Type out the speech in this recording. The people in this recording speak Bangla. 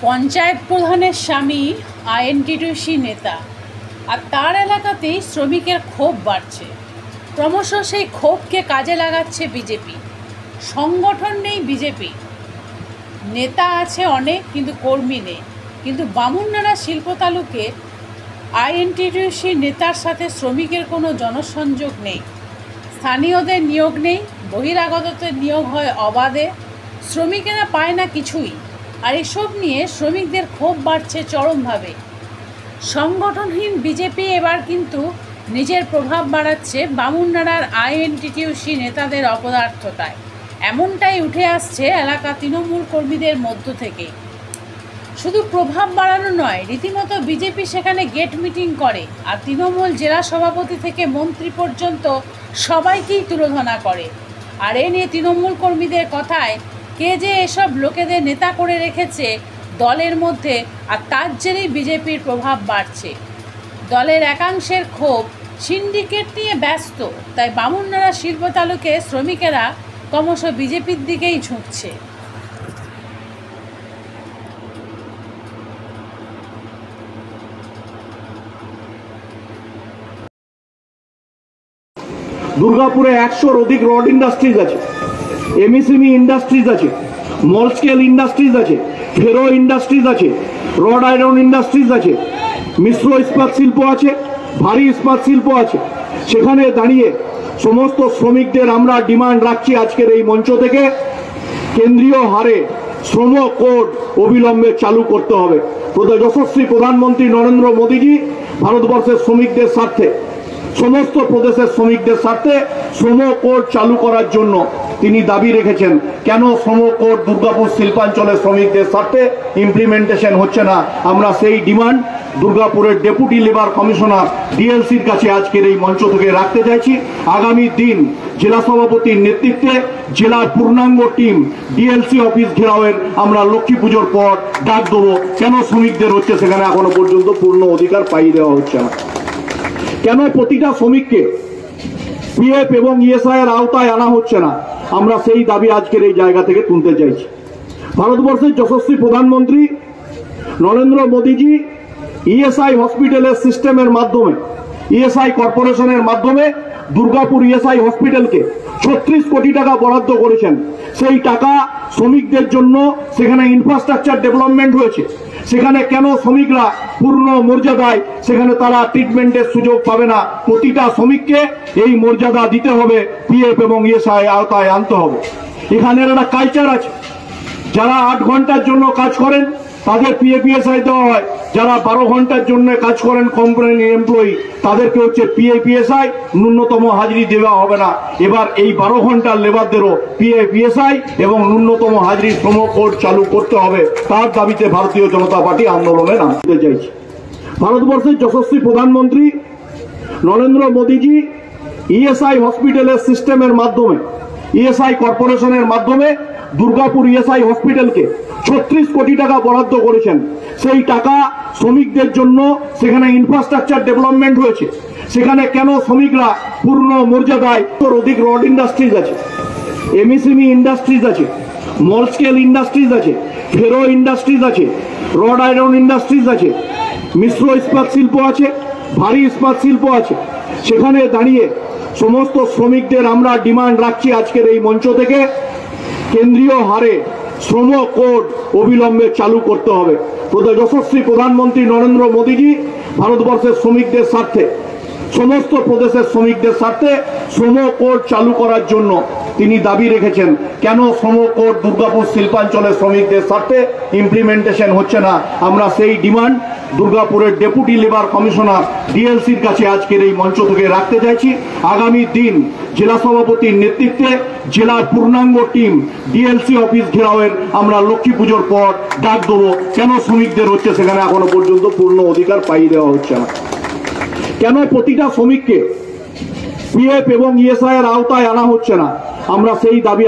পঞ্চায়েত প্রধানের স্বামী আইএনটিটিউসি নেতা, আর তার এলাকাতেই শ্রমিকের ক্ষোভ বাড়ছে। ক্রমশ সেই ক্ষোভকে কাজে লাগাচ্ছে বিজেপি। সংগঠন নেই বিজেপি, নেতা আছে অনেক কিন্তু কর্মী নেই। কিন্তু বামুননাড়া শিল্প তালুকে আইএনটিটিউসি নেতার সাথে শ্রমিকের কোনো জনসংযোগ নেই, স্থানীয়দের নিয়োগ নেই, বহিরাগতদের নিয়োগ হয় অবাধে, শ্রমিকেরা পায় না কিছুই। আর এসব নিয়ে শ্রমিকদের ক্ষোভ বাড়ছে চরমভাবে। সংগঠনহীন বিজেপি এবার কিন্তু নিজের প্রভাব বাড়াচ্ছে বামুননাড়ার আইএনটিটিউসি নেতাদের অপদার্থতায়। এমনটাই উঠে আসছে এলাকা তৃণমূল কর্মীদের মধ্য থেকে। শুধু প্রভাব বাড়ানো নয়, রীতিমতো বিজেপি সেখানে গেট মিটিং করে, আর তৃণমূল জেলা সভাপতি থেকে মন্ত্রী পর্যন্ত সবাইকেই তুলোধনা করে। আর এ নিয়ে তৃণমূল কর্মীদের কথায়, কে যে এসব লোকেদের নেতা করে রেখেছে দলের মধ্যে, আর তার জেরেই বিজেপির প্রভাব বাড়ছে। দলের একাংশের ক্ষোভ, সিন্ডিকেট নিয়ে ব্যস্ত, তাই বামুননাড়া শিল্প তালুকে শ্রমিকেরা ক্রমশ বিজেপির দিকেই ঝুঁকছে। দুর্গাপুরে 100-র অধিক রড ইন্ডাস্ট্রিজ আছে, এমএসএমই ইন্ডাস্ট্রিজ আছে, স্মল স্কেল ইন্ডাস্ট্রিজ আছে, ফেরো ইন্ডাস্ট্রিজ আছে, রড আয়রন ইন্ডাস্ট্রিজ আছে, মিশ্র ইস্পাত শিল্প আছে, ভারী ইস্পাত শিল্প আছে। সেখানে দাঁড়িয়ে সমস্ত শ্রমিকদের আমরা ডিমান্ড রাখছি আজকের এই মঞ্চ থেকে, কেন্দ্রীয় হারে শ্রম কোড অবিলম্বে চালু করতে হবে। যশস্বী প্রধানমন্ত্রী নরেন্দ্র মোদীজি ভারতবর্ষের শ্রমিকদের স্বার্থে, সমস্ত প্রদেশের শ্রমিকদের স্বার্থে শ্রম কোড চালু করার জন্য তিনি দাবি রেখেছেন। কেন শ্রম কোড দুর্গাপুর শিল্পাঞ্চলের শ্রমিকদের স্বার্থে ইমপ্লিমেন্টেশন হচ্ছে না, আমরা সেই ডিমান্ড দুর্গাপুরের ডেপুটি লেবার কমিশনার ডিএলসির কাছে আজকের এই মঞ্চ থেকে রাখতে চাইছি। আগামী দিন জেলা সভাপতির নেতৃত্বে জেলার পূর্ণাঙ্গ টিম ডিএলসি অফিস ঘেরাওয়ের আমরা লক্ষ্মী পুজোর পর ডাক দেবো। কেন শ্রমিকদের হচ্ছে সেখানে এখনো পর্যন্ত পূর্ণ অধিকার পাইয়ে দেওয়া হচ্ছে না? কেন প্রতিটা শ্রমিককে পিএফ এবং ইএসআই এর আওতায় আনা হচ্ছে না? আমরা সেই দাবি আজকের এই জায়গা থেকে তুলতে চাইছি। ভারতবর্ষের যশস্বী প্রধানমন্ত্রী নরেন্দ্র মোদীজি ইএসআই হসপিটালের সিস্টেমের মাধ্যমে, ইএসআই কর্পোরেশনের মাধ্যমে দুর্গাপুর ইএসআই হসপিটালকে 36 কোটি টাকা বরাদ্দ করেছেন। সেই টাকা শ্রমিকদের জন্য সেখানে ইনফ্রাস্ট্রাকচার ডেভেলপমেন্ট হয়েছে। সেখানে কেন শ্রমিকরা পূর্ণ মর্যাদায় সেখানে তারা ট্রিটমেন্টের সুযোগ পাবে না? প্রতিটা শ্রমিককে এই মর্যাদা দিতে হবে, পিএফ এবং ইএসআই আওতায় আনতে হবে। এখানের একটা কালচার আছে, যারা 8 ঘন্টার জন্য কাজ করেন তাদের পিএফ ইএসআই দেওয়া হয়, যারা 12 ঘন্টার জন্য কাজ করেন কোম্পানি এমপ্লয়ি তাদেরকে হচ্ছে পিএফ ইএসআই, ন্যূনতম হাজিরি দেওয়া হবে না। এবার এই 12 ঘন্টার লেবারদেরও পিএফ ইএসআই এবং ন্যূনতম হাজিরি শ্রম কোড চালু করতে হবে। তার দাবিতে ভারতীয় জনতা পার্টি আন্দোলনে নামতে চাইছে। ভারতবর্ষের যশস্বী প্রধানমন্ত্রী নরেন্দ্র মোদীজি ইএসআই হসপিটালের সিস্টেমের মাধ্যমে, ইএসআই কর্পোরেশনের মাধ্যমে দুর্গাপুর ইএসআই হসপিটালকে 36 কোটি টাকা বরাদ্দ করেছেন। সেই টাকা শ্রমিকদের জন্য সেখানে ইনফ্রাস্ট্রাকচার ডেভেলপমেন্ট হয়েছে। সেখানে কেন শ্রমিকরা পূর্ণ মর্যাদায়, অধিক রড ইন্ডাস্ট্রিজ আছে, এমএসএমই ইন্ডাস্ট্রিজ আছে, স্মল স্কেল ইন্ডাস্ট্রিজ আছে, ফেরো ইন্ডাস্ট্রিজ আছে, রড আয়রন ইন্ডাস্ট্রিজ আছে, মিশ্র ইস্পাত শিল্প আছে, ভারী ইস্পাত শিল্প আছে। সেখানে দাঁড়িয়ে সমস্ত শ্রমিকদের আমরা ডিমান্ড রাখছি আজকের এই মঞ্চ থেকে, কেন্দ্রীয় হারে শ্রম কোড অবিলম্বে চালু করতে হবে। যশস্বী প্রধানমন্ত্রী নরেন্দ্র মোদীজি ভারতবর্ষের শ্রমিকদের স্বার্থে, সমস্ত প্রদেশের শ্রমিকদের স্বার্থে শ্রম কোড চালু করার জন্য তিনি দাবি রেখেছেন। কেন শ্রম কোড দুর্গাপুর শিল্পাঞ্চলের শ্রমিকদের স্বার্থে ইমপ্লিমেন্টেশন হচ্ছে না, আমরা সেই ডিমান্ড দুর্গাপুরের ডেপুটি লেবার কমিশনার ডিএলসির কাছে আজকের এই মঞ্চ থেকে রাখতে চাইছি। আগামী দিন জেলা সভাপতির নেতৃত্বে জেলার পূর্ণাঙ্গ টিম ডিএলসি অফিস ঘেরাওয়ের আমরা লক্ষ্মী পুজোর পর ডাক দেবো। কেন শ্রমিকদের হচ্ছে সেখানে এখনো পর্যন্ত পূর্ণ অধিকার পাইয়ে দেওয়া হচ্ছে না? কেন প্রতিটা শ্রমিককে পিএফ এবং ইএসআই এর আওতায় আনা হচ্ছে না? আমরা সেই দাবি